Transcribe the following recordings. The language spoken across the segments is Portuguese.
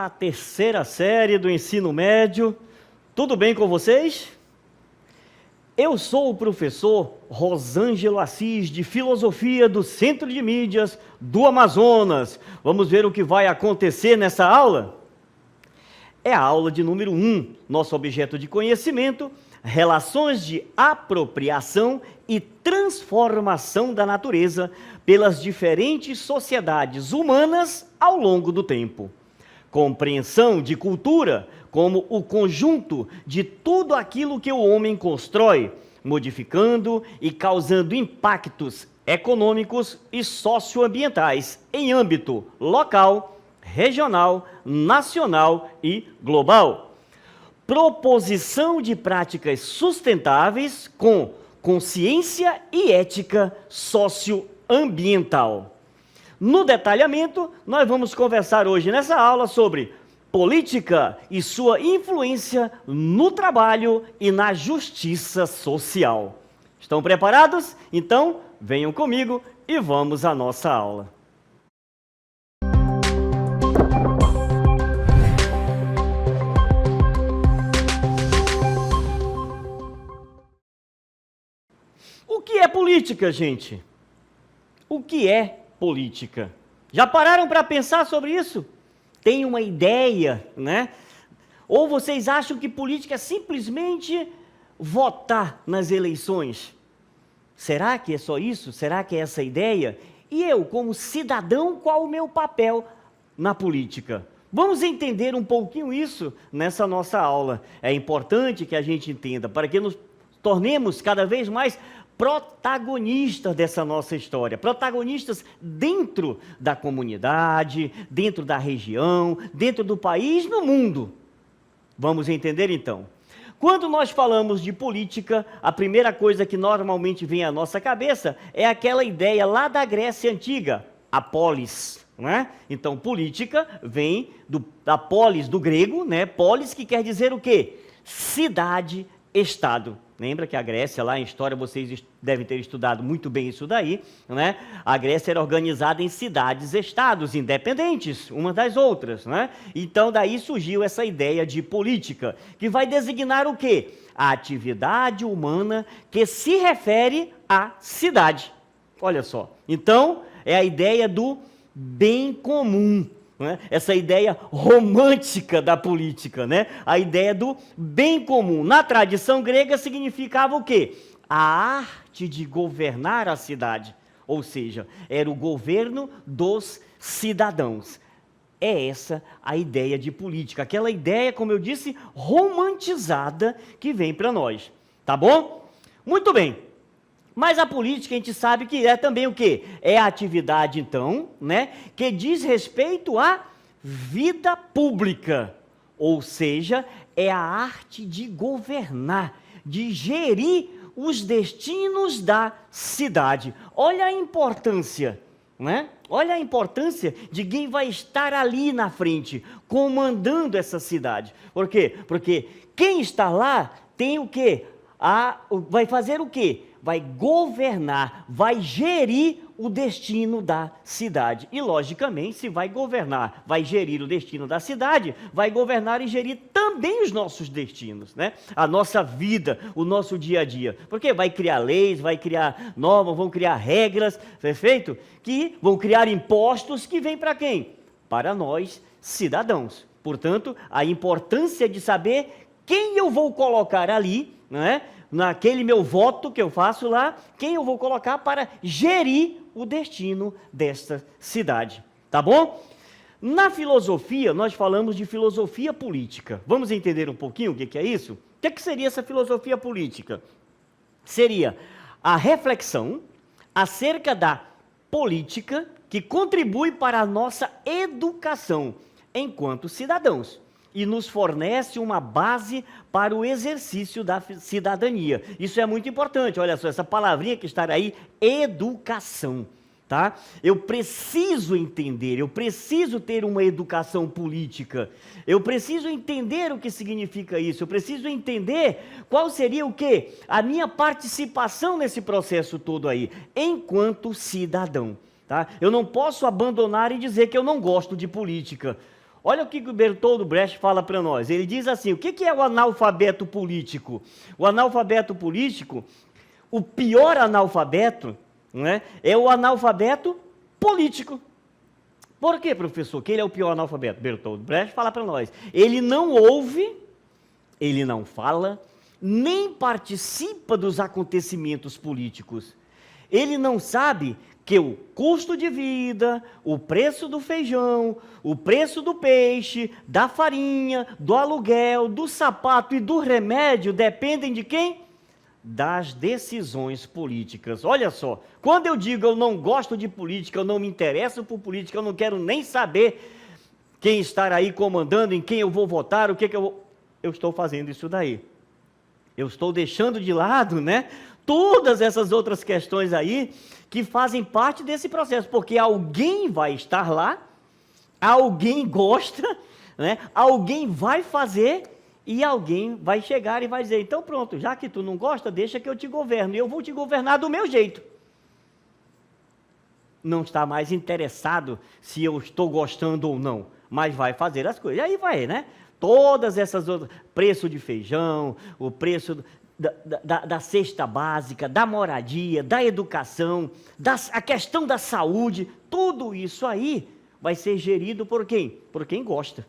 Olá, terceira série do ensino médio. Tudo bem com vocês? Eu sou o professor Rosângelo Assis, de Filosofia do Centro de Mídias do Amazonas. Vamos ver o que vai acontecer nessa aula? É a aula de número 1, nosso objeto de conhecimento, relações de apropriação e transformação da natureza pelas diferentes sociedades humanas ao longo do tempo. Compreensão de cultura como o conjunto de tudo aquilo que o homem constrói, modificando e causando impactos econômicos e socioambientais em âmbito local, regional, nacional e global. Proposição de práticas sustentáveis com consciência e ética socioambiental. No detalhamento, nós vamos conversar hoje nessa aula sobre política e sua influência no trabalho e na justiça social. Estão preparados? Então, venham comigo e vamos à nossa aula. O que é política, gente? O que é política? Já pararam para pensar sobre isso? Tem uma ideia, né? Ou vocês acham que política é simplesmente votar nas eleições? Será que é só isso? Será que é essa a ideia? E eu, como cidadão, qual o meu papel na política? Vamos entender um pouquinho isso nessa nossa aula. É importante que a gente entenda, para que nos tornemos cada vez mais protagonistas dessa nossa história, protagonistas dentro da comunidade, dentro da região, dentro do país, no mundo. Vamos entender então. Quando nós falamos de política, a primeira coisa que normalmente vem à nossa cabeça é aquela ideia lá da Grécia Antiga, a polis, não é? Então, política vem da polis, do grego, né? Polis, que quer dizer o quê? Cidade, estado. Lembra que a Grécia, lá em história, vocês devem ter estudado muito bem isso daí, né? A Grécia era organizada em cidades-estados independentes, umas das outras, né? Então, daí surgiu essa ideia de política, que vai designar o quê? A atividade humana que se refere à cidade. Olha só. Então, é a ideia do bem comum. Essa ideia romântica da política, né? A ideia do bem comum. Na tradição grega significava o quê? A arte de governar a cidade. Ou seja, era o governo dos cidadãos. É essa a ideia de política. Aquela ideia, como eu disse, romantizada que vem para nós. Tá bom? Muito bem. Mas a política a gente sabe que é também o quê? É a atividade, então, né, que diz respeito à vida pública. Ou seja, é a arte de governar, de gerir os destinos da cidade. Olha a importância, né? Olha a importância de quem vai estar ali na frente, comandando essa cidade. Por quê? Porque quem está lá tem o quê? Vai fazer o quê? Vai governar, vai gerir o destino da cidade. E, logicamente, se vai governar, vai gerir o destino da cidade, vai governar e gerir também os nossos destinos, né? A nossa vida, o nosso dia a dia. Porque vai criar leis, vai criar normas, vão criar regras, perfeito? Que vão criar impostos que vêm para quem? Para nós, cidadãos. Portanto, a importância de saber quem eu vou colocar ali, não é? Naquele meu voto que eu faço lá, quem eu vou colocar para gerir o destino desta cidade, tá bom? Na filosofia, nós falamos de filosofia política. Vamos entender um pouquinho o que é isso? O que seria essa filosofia política? Seria a reflexão acerca da política que contribui para a nossa educação enquanto cidadãos e nos fornece uma base para o exercício da cidadania. Isso é muito importante, olha só, essa palavrinha que está aí, educação, tá? Eu preciso entender, eu preciso ter uma educação política, eu preciso entender o que significa isso, eu preciso entender qual seria o quê? A minha participação nesse processo todo aí, enquanto cidadão, tá? Eu não posso abandonar e dizer que eu não gosto de política, Olha o que o Bertold Brecht fala para nós. Ele diz assim, o que é o analfabeto político? O analfabeto político, o pior analfabeto, né, é o analfabeto político. Por quê, professor? Que ele é o pior analfabeto? Bertold Brecht fala para nós. Ele não ouve, ele não fala, nem participa dos acontecimentos políticos. Ele não sabe que o custo de vida, o preço do feijão, o preço do peixe, da farinha, do aluguel, do sapato e do remédio dependem de quem? Das decisões políticas. Olha só, quando eu digo eu não gosto de política, eu não me interesso por política, eu não quero nem saber quem está aí comandando, em quem eu vou votar, o que eu vou... Eu estou fazendo isso daí. Eu estou deixando de lado, né, todas essas outras questões aí que fazem parte desse processo, porque alguém vai estar lá, alguém gosta, né, alguém vai fazer e alguém vai chegar e vai dizer, então pronto, já que tu não gosta, deixa que eu te governo, e eu vou te governar do meu jeito. Não está mais interessado se eu estou gostando ou não, mas vai fazer as coisas. E aí vai, né? Todas essas outras, preço de feijão, o preço da cesta básica, da moradia, da educação, a questão da saúde, tudo isso aí vai ser gerido por quem? Por quem gosta,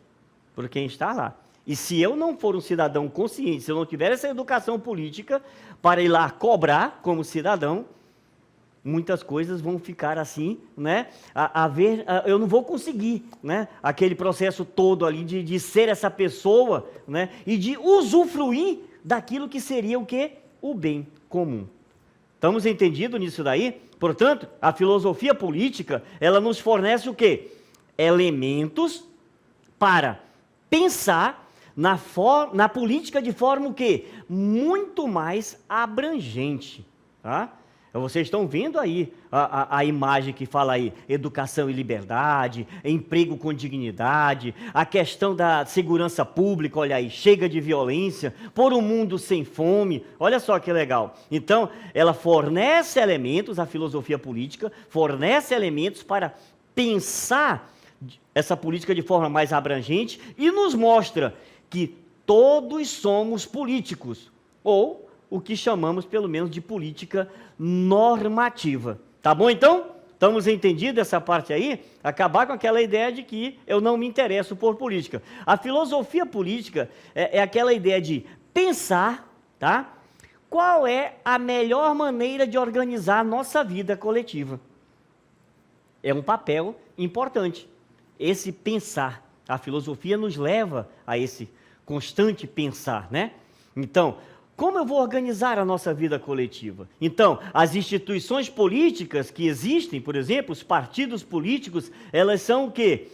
por quem está lá. E se eu não for um cidadão consciente, se eu não tiver essa educação política para ir lá cobrar como cidadão, muitas coisas vão ficar assim, né? Eu não vou conseguir, né? Aquele processo todo ali de ser essa pessoa, né? E de usufruir daquilo que seria o quê? O bem comum. Estamos entendidos nisso daí? Portanto, a filosofia política, ela nos fornece o quê? Elementos para pensar na política de forma o quê? Muito mais abrangente, tá? Vocês estão vendo aí a imagem que fala aí, educação e liberdade, emprego com dignidade, a questão da segurança pública, olha aí, chega de violência, por um mundo sem fome, olha só que legal. Então, ela fornece elementos, a filosofia política fornece elementos para pensar essa política de forma mais abrangente e nos mostra que todos somos políticos, ou o que chamamos pelo menos de política normativa. Tá bom então? Estamos entendidos essa parte aí? Acabar com aquela ideia de que eu não me interesso por política. A filosofia política é aquela ideia de pensar, tá? Qual é a melhor maneira de organizar a nossa vida coletiva. É um papel importante, esse pensar. A filosofia nos leva a esse constante pensar, né? Então, como eu vou organizar a nossa vida coletiva? Então, as instituições políticas que existem, por exemplo, os partidos políticos, elas são o quê?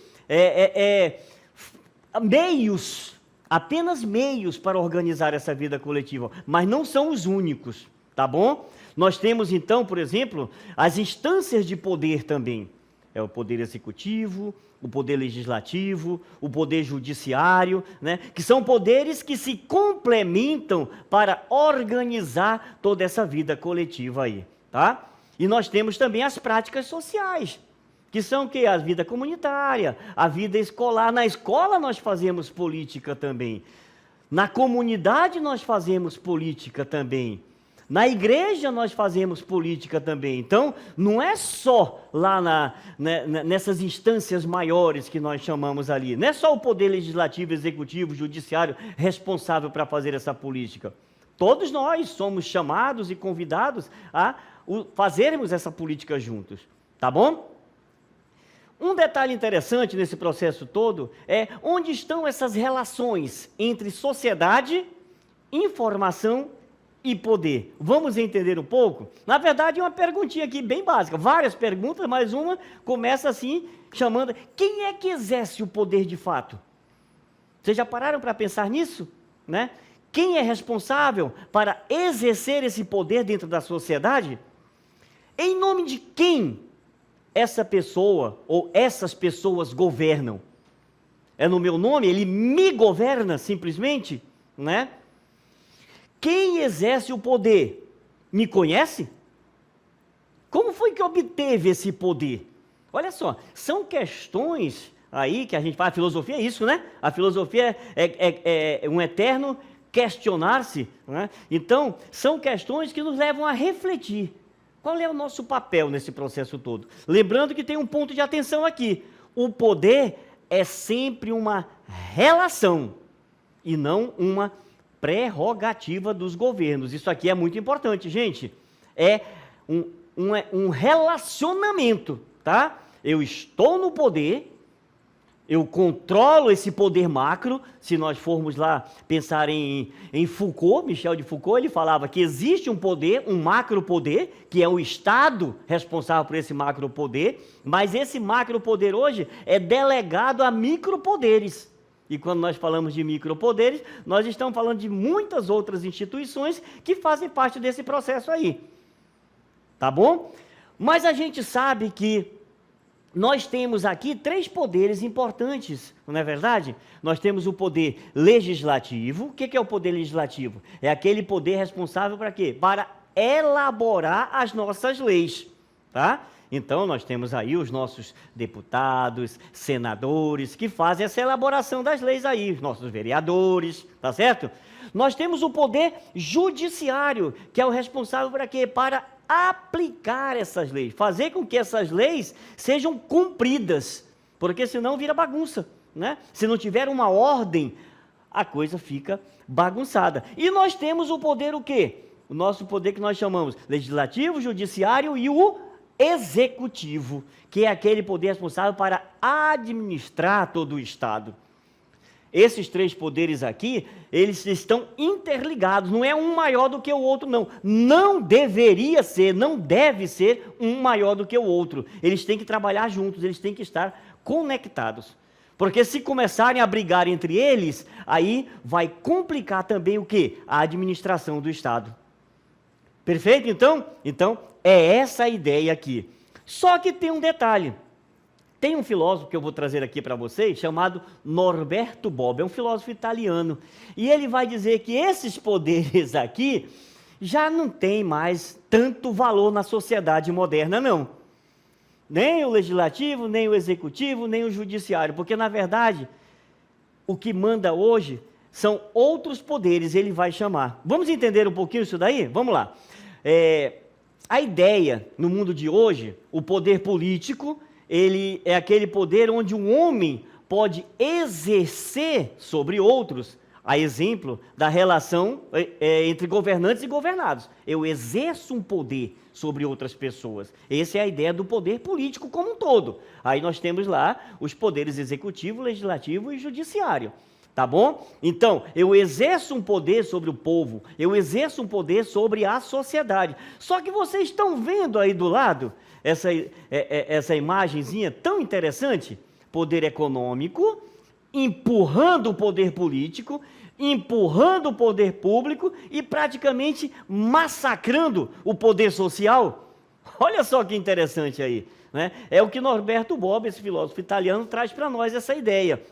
Meios, apenas meios para organizar essa vida coletiva, mas não são os únicos, tá bom? Nós temos então, por exemplo, as instâncias de poder também. É o poder executivo, o poder legislativo, o poder judiciário, né? Que são poderes que se complementam para organizar toda essa vida coletiva aí, tá? E nós temos também as práticas sociais, que são o quê? A vida comunitária, a vida escolar. Na escola nós fazemos política também, na comunidade nós fazemos política também. Na igreja nós fazemos política também. Então, não é só lá nessas instâncias maiores que nós chamamos ali. Não é só o poder legislativo, executivo, judiciário responsável para fazer essa política. Todos nós somos chamados e convidados a fazermos essa política juntos. Tá bom? Um detalhe interessante nesse processo todo é onde estão essas relações entre sociedade, informação e poder. Vamos entender um pouco? Na verdade, uma perguntinha aqui bem básica. Várias perguntas, mas uma começa assim, chamando... Quem é que exerce o poder de fato? Vocês já pararam para pensar nisso? Né? Quem é responsável para exercer esse poder dentro da sociedade? Em nome de quem essa pessoa ou essas pessoas governam? É no meu nome? Ele me governa simplesmente? Né? Quem exerce o poder me conhece? Como foi que obteve esse poder? Olha só, são questões aí que a gente fala, a filosofia é isso, né? A filosofia é um eterno questionar-se, né? Então, são questões que nos levam a refletir. Qual é o nosso papel nesse processo todo? Lembrando que tem um ponto de atenção aqui. O poder é sempre uma relação e não uma prerrogativa dos governos. Isso aqui é muito importante, gente. É um relacionamento, tá? Eu estou no poder, eu controlo esse poder macro. Se nós formos lá pensar em Foucault, Michel de Foucault, ele falava que existe um poder, um macro poder, que é o Estado responsável por esse macro poder, mas esse macro poder hoje é delegado a micropoderes. E quando nós falamos de micropoderes, nós estamos falando de muitas outras instituições que fazem parte desse processo aí. Tá bom? Mas a gente sabe que nós temos aqui 3 poderes importantes, não é verdade? Nós temos o poder legislativo. O que é o poder legislativo? É aquele poder responsável para quê? Para elaborar as nossas leis, tá? Então, nós temos aí os nossos deputados, senadores, que fazem essa elaboração das leis aí, os nossos vereadores, tá certo? Nós temos o poder judiciário, que é o responsável para quê? Para aplicar essas leis, fazer com que essas leis sejam cumpridas, porque senão vira bagunça, né? Se não tiver uma ordem, a coisa fica bagunçada. E nós temos o poder o quê? O nosso poder que nós chamamos legislativo, judiciário e o executivo, que é aquele poder responsável para administrar todo o Estado. Esses 3 poderes aqui, eles estão interligados, não é um maior do que o outro, não. Não deveria ser, não deve ser um maior do que o outro. Eles têm que trabalhar juntos, eles têm que estar conectados. Porque se começarem a brigar entre eles, aí vai complicar também o quê? A administração do Estado. Perfeito, então? Então, é essa a ideia aqui. Só que tem um detalhe. Tem um filósofo que eu vou trazer aqui para vocês, chamado Norberto Bobbio, é um filósofo italiano, e ele vai dizer que esses poderes aqui já não têm mais tanto valor na sociedade moderna, não. Nem o legislativo, nem o executivo, nem o judiciário, porque, na verdade, o que manda hoje são outros poderes, ele vai chamar. Vamos entender um pouquinho isso daí? Vamos lá. A ideia, no mundo de hoje, o poder político, ele é aquele poder onde um homem pode exercer sobre outros, a exemplo da relação entre governantes e governados. Eu exerço um poder sobre outras pessoas. Essa é a ideia do poder político como um todo. Aí nós temos lá os poderes executivo, legislativo e judiciário. Tá bom? Então, eu exerço um poder sobre o povo, eu exerço um poder sobre a sociedade. Só que vocês estão vendo aí do lado essa imagenzinha tão interessante? Poder econômico, empurrando o poder político, empurrando o poder público e praticamente massacrando o poder social. Olha só que interessante aí, né? É o que Norberto Bobbio, esse filósofo italiano, traz para nós essa ideia.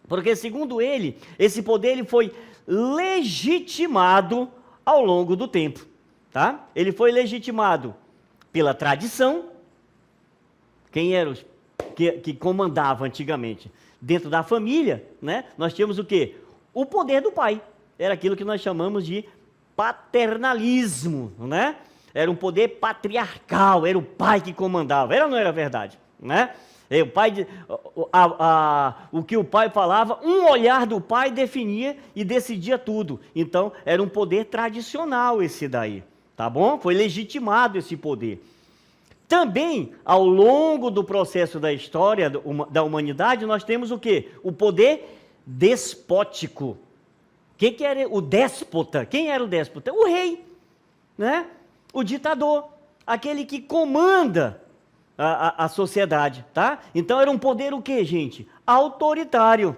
Porque, segundo ele, esse poder ele foi legitimado ao longo do tempo, tá? Ele foi legitimado pela tradição. Quem era os que comandava antigamente? Dentro da família, né? Nós tínhamos o quê? O poder do pai. Era aquilo que nós chamamos de paternalismo, né? Era um poder patriarcal, era o pai que comandava. Era ou não era verdade, né? O que o pai falava, um olhar do pai definia e decidia tudo. Então, era um poder tradicional esse daí, tá bom? Foi legitimado esse poder. Também, ao longo do processo da história da humanidade, nós temos o quê? O poder despótico. Que era o déspota? Quem era o déspota? O rei, né? O ditador, aquele que comanda a sociedade, tá? Então era um poder o quê, gente? Autoritário,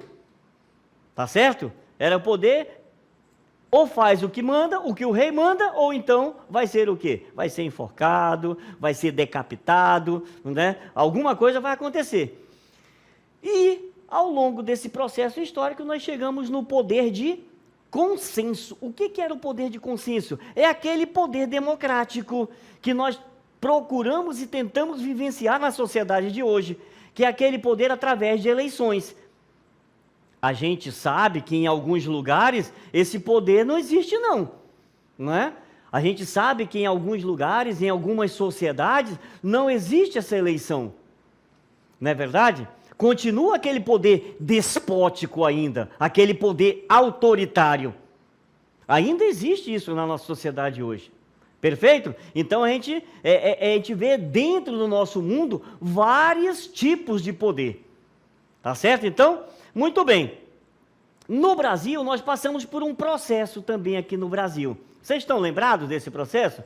tá certo? Era o poder, ou faz o que manda, o que o rei manda, ou então vai ser o quê? Vai ser enforcado, vai ser decapitado, né? Alguma coisa vai acontecer. E ao longo desse processo histórico nós chegamos no poder de consenso. O que era o poder de consenso? É aquele poder democrático que nós procuramos e tentamos vivenciar na sociedade de hoje, que é aquele poder através de eleições. A gente sabe que em alguns lugares esse poder não existe não é? A gente sabe que em alguns lugares, em algumas sociedades, não existe essa eleição. Não é verdade? Continua aquele poder despótico ainda, aquele poder autoritário. Ainda existe isso na nossa sociedade hoje. Perfeito? Então a gente vê dentro do nosso mundo vários tipos de poder. Tá certo? Então, muito bem. No Brasil, nós passamos por um processo também aqui no Brasil. Vocês estão lembrados desse processo?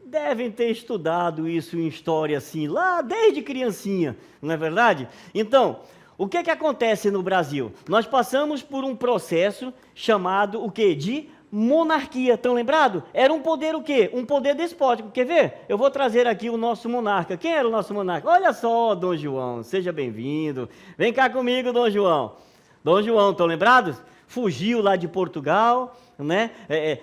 Devem ter estudado isso em história assim, lá desde criancinha, não é verdade? Então, o que acontece no Brasil? Nós passamos por um processo chamado o quê? De monarquia. Estão lembrados? Era um poder o quê? Um poder despótico. Quer ver? Eu vou trazer aqui o nosso monarca. Quem era o nosso monarca? Olha só, Dom João, seja bem-vindo. Vem cá comigo, Dom João. Dom João, estão lembrados? Fugiu lá de Portugal, né?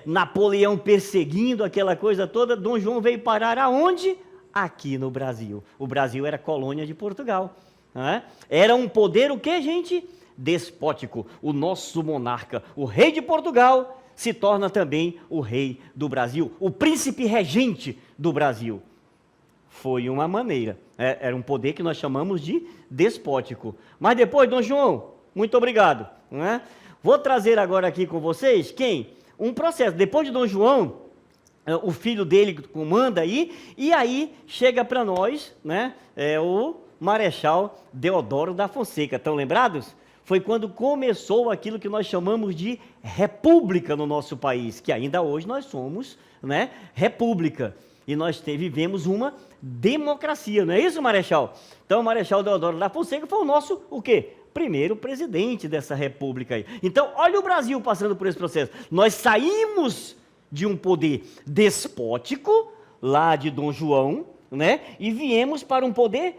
Napoleão perseguindo aquela coisa toda. Dom João veio parar aonde? Aqui no Brasil. O Brasil era colônia de Portugal. Né? Era um poder o que, gente? Despótico. O nosso monarca, o rei de Portugal, se torna também o rei do Brasil, o príncipe regente do Brasil. Foi uma maneira. Era um poder que nós chamamos de despótico. Mas depois, Dom João, muito obrigado. Né? Vou trazer agora aqui com vocês, quem? Um processo. Depois de Dom João, o filho dele comanda aí, e aí chega para nós, né, o Marechal Deodoro da Fonseca. Estão lembrados? Foi quando começou aquilo que nós chamamos de república no nosso país, que ainda hoje nós somos, né, república. E nós vivemos uma democracia, não é isso, Marechal? Então, o Marechal Deodoro da Fonseca foi o nosso, o quê? Primeiro presidente dessa república aí. Então, olha o Brasil passando por esse processo. Nós saímos de um poder despótico, lá de Dom João, né? E viemos para um poder,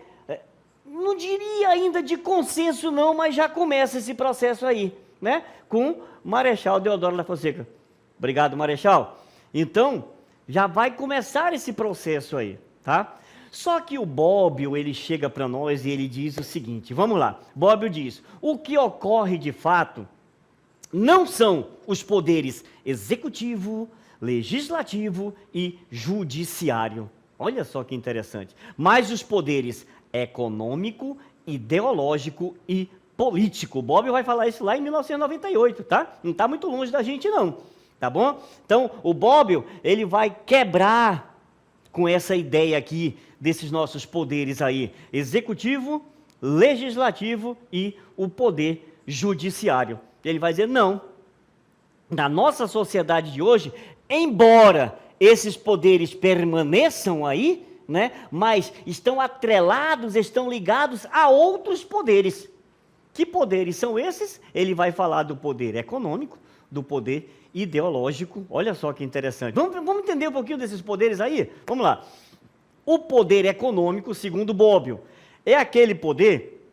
não diria ainda de consenso não, mas já começa esse processo aí, né? Com Marechal Deodoro da Fonseca. Obrigado, Marechal. Então, já vai começar esse processo aí, tá? Só que o Bobbio, ele chega para nós e ele diz o seguinte, vamos lá. Bobbio diz, o que ocorre de fato não são os poderes executivo, legislativo e judiciário. Olha só que interessante. Mas os poderes econômico, ideológico e político. Bobbio vai falar isso lá em 1998, tá? Não está muito longe da gente não, tá bom? Então, o Bobbio, ele vai quebrar com essa ideia aqui desses nossos poderes aí, executivo, legislativo e o poder judiciário. Ele vai dizer, não, na nossa sociedade de hoje, embora esses poderes permaneçam aí, né, mas estão atrelados, estão ligados a outros poderes. Que poderes são esses? Ele vai falar do poder econômico, do poder ideológico. Olha só que interessante. Vamos entender um pouquinho desses poderes aí? Vamos lá. O poder econômico, segundo Bobbio, é aquele poder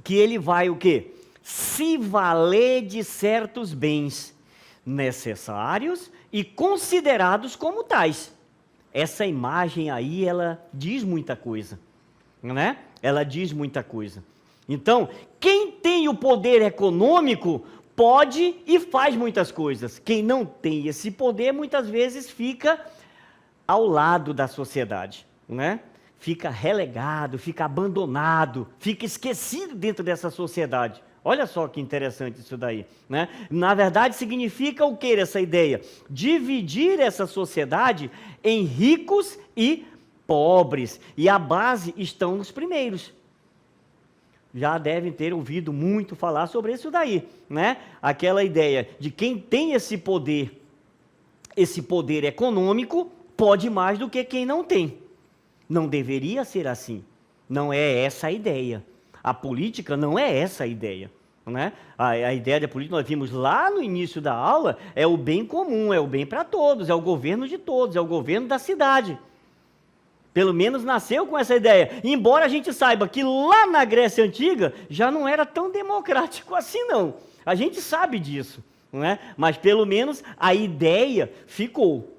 que ele vai o quê? Se valer de certos bens necessários e considerados como tais. Essa imagem aí, ela diz muita coisa, né? Ela diz muita coisa. Então, quem tem o poder econômico pode e faz muitas coisas. Quem não tem esse poder, muitas vezes fica ao lado da sociedade, né? Fica relegado, fica abandonado, fica esquecido dentro dessa sociedade. Olha só que interessante isso daí, né? Na verdade, significa o que essa ideia? Dividir essa sociedade em ricos e pobres. E a base estão nos primeiros. Já devem ter ouvido muito falar sobre isso daí, né? Aquela ideia de quem tem esse poder econômico, pode mais do que quem não tem. Não deveria ser assim. Não é essa a ideia. A política não é essa a ideia, né? A ideia da política, nós vimos lá no início da aula, é o bem comum, é o bem para todos, é o governo de todos, é o governo da cidade. Pelo menos nasceu com essa ideia. Embora a gente saiba que lá na Grécia Antiga já não era tão democrático assim não. A gente sabe disso, não é? Mas pelo menos a ideia ficou,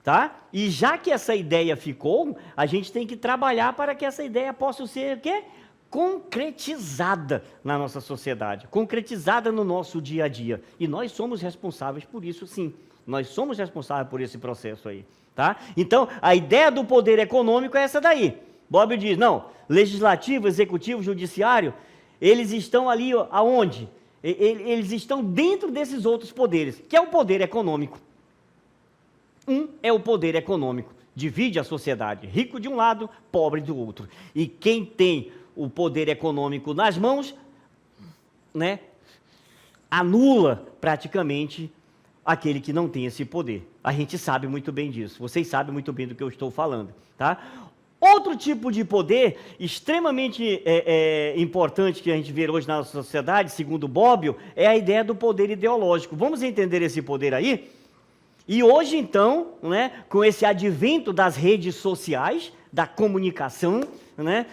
tá? E já que essa ideia ficou, a gente tem que trabalhar para que essa ideia possa ser o quê? concretizada na nossa sociedade, concretizada no nosso dia a dia. E nós somos responsáveis por isso, sim. Nós somos responsáveis por esse processo aí, tá? Então, a ideia do poder econômico é essa daí. Bob diz, não, legislativo, executivo, judiciário, eles estão ali aonde? Eles estão dentro desses outros poderes, que é o poder econômico. Um é o poder econômico, divide a sociedade, rico de um lado, pobre do outro. E quem tem o poder econômico nas mãos, né, anula praticamente aquele que não tem esse poder. A gente sabe muito bem disso, vocês sabem muito bem do que eu estou falando, tá? Outro tipo de poder extremamente importante que a gente vê hoje na nossa sociedade, segundo Bobbio, é a ideia do poder ideológico. Vamos entender esse poder aí? E hoje, então, né, com esse advento das redes sociais, da comunicação, né,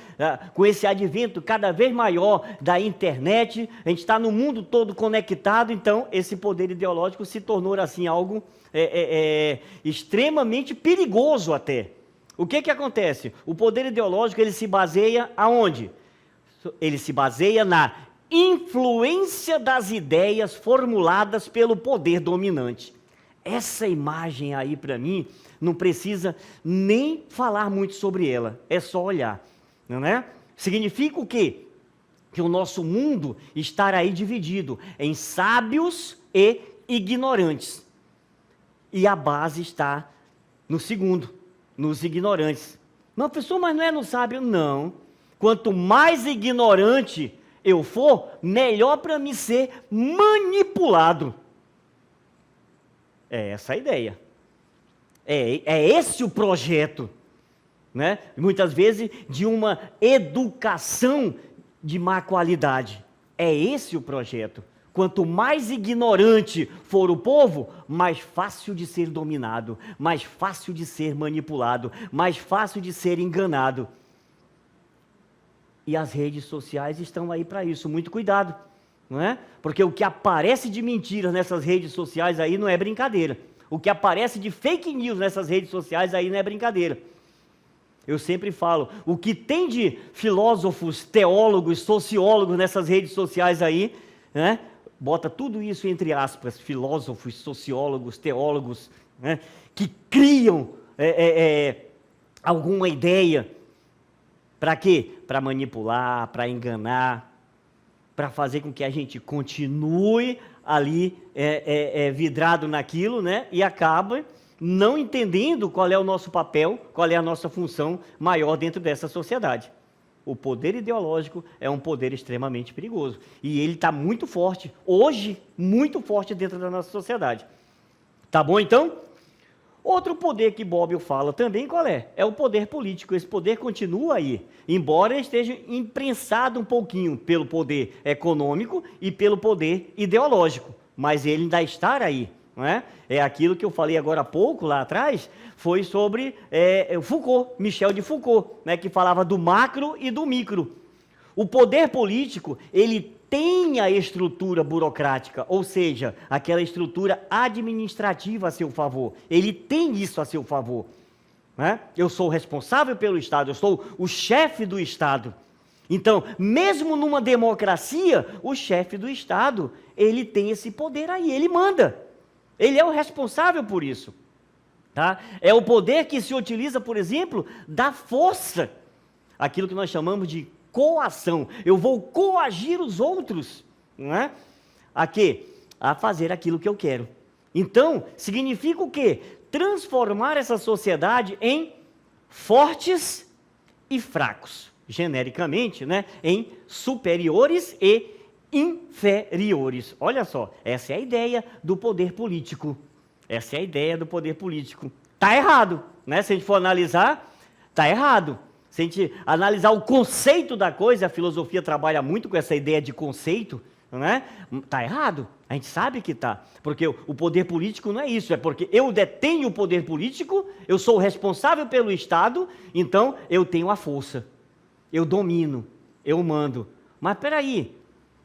com esse advento cada vez maior da internet, a gente está no mundo todo conectado, então esse poder ideológico se tornou assim algo extremamente perigoso até. O que acontece? O poder ideológico ele se baseia aonde? Ele se baseia na influência das ideias formuladas pelo poder dominante. Essa imagem aí, para mim, não precisa nem falar muito sobre ela, é só olhar, não é? Significa o quê? Que o nosso mundo está aí dividido em sábios e ignorantes. E a base está no segundo, nos ignorantes. Não, professor, mas não é no sábio? Não. Quanto mais ignorante eu for, melhor para mim ser manipulado. É essa a ideia. É esse o projeto, né? Muitas vezes de uma educação de má qualidade. É esse o projeto. Quanto mais ignorante for o povo, mais fácil de ser dominado, mais fácil de ser manipulado, mais fácil de ser enganado. E as redes sociais estão aí para isso. Muito cuidado. Não é? Porque o que aparece de mentiras nessas redes sociais aí não é brincadeira. O que aparece de fake news nessas redes sociais aí não é brincadeira. Eu sempre falo, o que tem de filósofos, teólogos, sociólogos nessas redes sociais aí, né? Bota tudo isso entre aspas, filósofos, sociólogos, teólogos, né? Que criam alguma ideia. Para quê? Para manipular, para enganar, para fazer com que a gente continue ali vidrado naquilo, né? E acaba não entendendo qual é o nosso papel, qual é a nossa função maior dentro dessa sociedade. O poder ideológico é um poder extremamente perigoso. E ele está muito forte, hoje, muito forte dentro da nossa sociedade. Tá bom, então? Outro poder que Bobbio fala também, qual é? É o poder político. Esse poder continua aí, embora ele esteja imprensado um pouquinho pelo poder econômico e pelo poder ideológico, mas ele ainda está aí, não é? É aquilo que eu falei agora há pouco, lá atrás, foi sobre Foucault, Michel de Foucault, né, que falava do macro e do micro. O poder político, ele tem a estrutura burocrática, ou seja, aquela estrutura administrativa a seu favor. Ele tem isso a seu favor. Né? Eu sou responsável pelo Estado, eu sou o chefe do Estado. Então, mesmo numa democracia, o chefe do Estado, ele tem esse poder aí, ele manda. Ele é o responsável por isso. Tá? É o poder que se utiliza, por exemplo, da força. Aquilo que nós chamamos de coação. Eu vou coagir os outros, não é? A quê? A fazer aquilo que eu quero. Então, significa o quê? Transformar essa sociedade em fortes e fracos. Genericamente, né? Em superiores e inferiores. Olha só, essa é a ideia do poder político. Essa é a ideia do poder político. Está errado, né? Se a gente for analisar, está errado. Se a gente analisar o conceito da coisa, a filosofia trabalha muito com essa ideia de conceito, não é? Está errado, a gente sabe que está. Porque o poder político não é isso, é porque eu detenho o poder político, eu sou responsável pelo Estado, então eu tenho a força, eu domino, eu mando. Mas espera aí,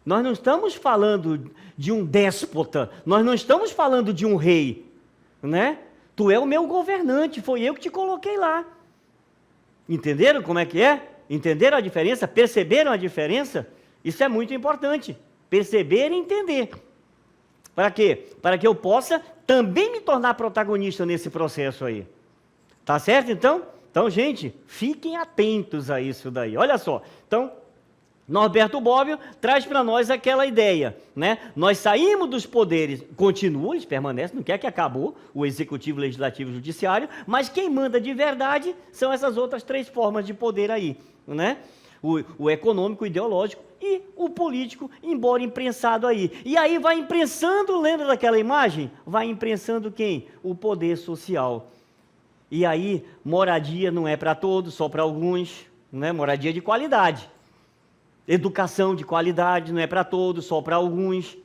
nós não estamos falando de um déspota, nós não estamos falando de um rei, né? Tu é o meu governante, foi eu que te coloquei lá. Entenderam como é que é? Entenderam a diferença? Perceberam a diferença? Isso é muito importante. Perceber e entender. Para quê? Para que eu possa também me tornar protagonista nesse processo aí. Tá certo, então? Então, gente, fiquem atentos a isso daí. Olha só. Então, Norberto Bobbio traz para nós aquela ideia, né? Nós saímos dos poderes, continuam, eles permanecem, não quer que acabou o executivo, legislativo e judiciário, mas quem manda de verdade são essas outras três formas de poder aí, né? O econômico, o ideológico e o político, embora imprensado aí. E aí vai imprensando, lembra daquela imagem? Vai imprensando quem? O poder social. E aí, moradia não é para todos, só para alguns, né? Moradia de qualidade. Educação de qualidade não é para todos, só para alguns.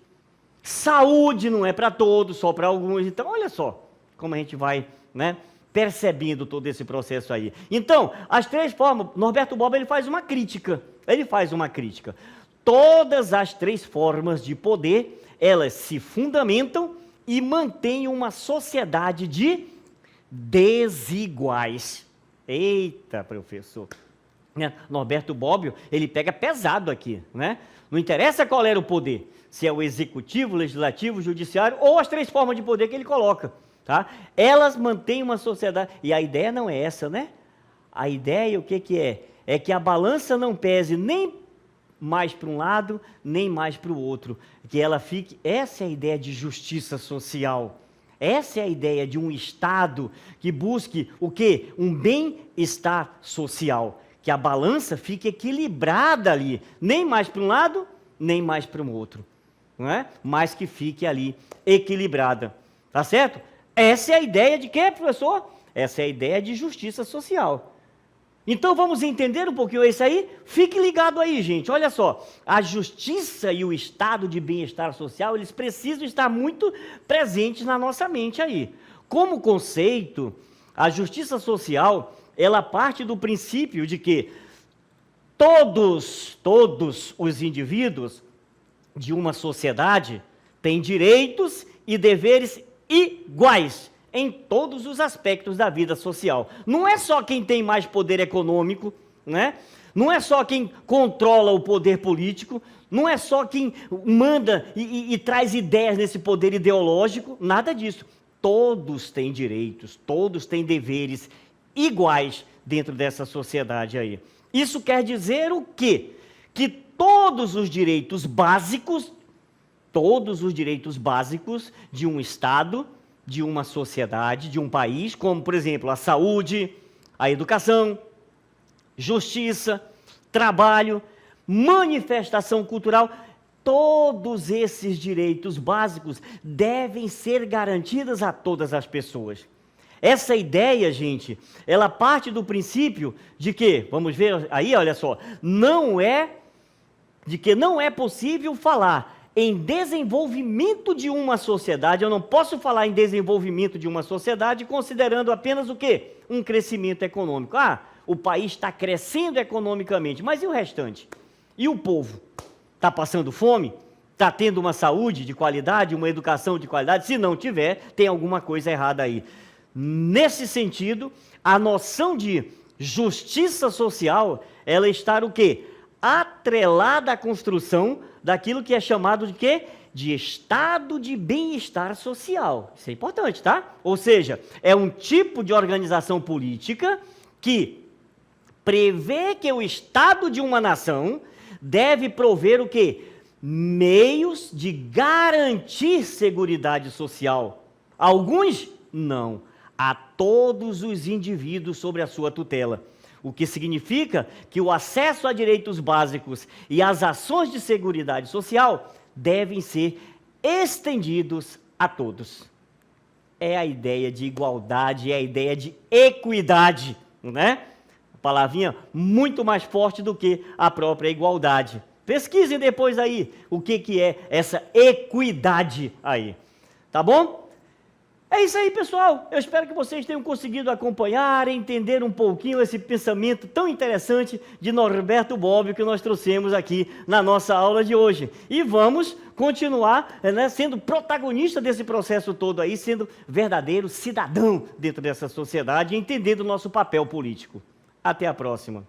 Saúde não é para todos, só para alguns. Então, olha só como a gente vai, né, percebendo todo esse processo aí. Então, as três formas, Norberto Bobbio ele faz uma crítica. Todas as três formas de poder, elas se fundamentam e mantêm uma sociedade de desiguais. Eita, professor. Norberto Bobbio, ele pega pesado aqui, né? Não interessa qual era o poder, se é o executivo, legislativo, judiciário, ou as três formas de poder que ele coloca, tá? Elas mantêm uma sociedade, e a ideia não é essa, né? A ideia, o que é? É que a balança não pese nem mais para um lado, nem mais para o outro, que ela fique, essa é a ideia de justiça social. Essa é a ideia de um Estado que busque o quê? Um bem-estar social. Que a balança fique equilibrada ali, nem mais para um lado, nem mais para o outro, não é? Mas que fique ali equilibrada, tá certo? Essa é a ideia de quê, professor? Essa é a ideia de justiça social. Então vamos entender um pouquinho isso aí? Fique ligado aí, gente, olha só, a justiça e o estado de bem-estar social, eles precisam estar muito presentes na nossa mente aí. Como conceito, a justiça social, ela parte do princípio de que todos os indivíduos de uma sociedade têm direitos e deveres iguais em todos os aspectos da vida social. Não é só quem tem mais poder econômico, né? Não é só quem controla o poder político, não é só quem manda e traz ideias nesse poder ideológico, nada disso. Todos têm direitos, todos têm deveres iguais dentro dessa sociedade aí. Isso quer dizer o quê? Que todos os direitos básicos de um Estado, de uma sociedade, de um país, como, por exemplo, a saúde, a educação, justiça, trabalho, manifestação cultural, todos esses direitos básicos devem ser garantidos a todas as pessoas. Essa ideia, gente, ela parte do princípio de que, vamos ver aí, olha só, não é possível falar em desenvolvimento de uma sociedade, eu não posso falar em desenvolvimento de uma sociedade considerando apenas o quê? Um crescimento econômico. Ah, o país está crescendo economicamente, mas e o restante? E o povo? Está passando fome? Está tendo uma saúde de qualidade, uma educação de qualidade? Se não tiver, tem alguma coisa errada aí. Nesse sentido, a noção de justiça social, ela está o quê? Atrelada à construção daquilo que é chamado de quê? De estado de bem-estar social. Isso é importante, tá? Ou seja, é um tipo de organização política que prevê que o estado de uma nação deve prover o quê? Meios de garantir seguridade social. Alguns, não. A todos os indivíduos sobre a sua tutela. O que significa que o acesso a direitos básicos e as ações de seguridade social devem ser estendidos a todos. É a ideia de igualdade, é a ideia de equidade, né? A palavrinha muito mais forte do que a própria igualdade. Pesquisem depois aí o que é essa equidade aí, tá bom? É isso aí, pessoal. Eu espero que vocês tenham conseguido acompanhar, entender um pouquinho esse pensamento tão interessante de Norberto Bobbio que nós trouxemos aqui na nossa aula de hoje. E vamos continuar, né, sendo protagonista desse processo todo aí, sendo verdadeiro cidadão dentro dessa sociedade, entendendo o nosso papel político. Até a próxima.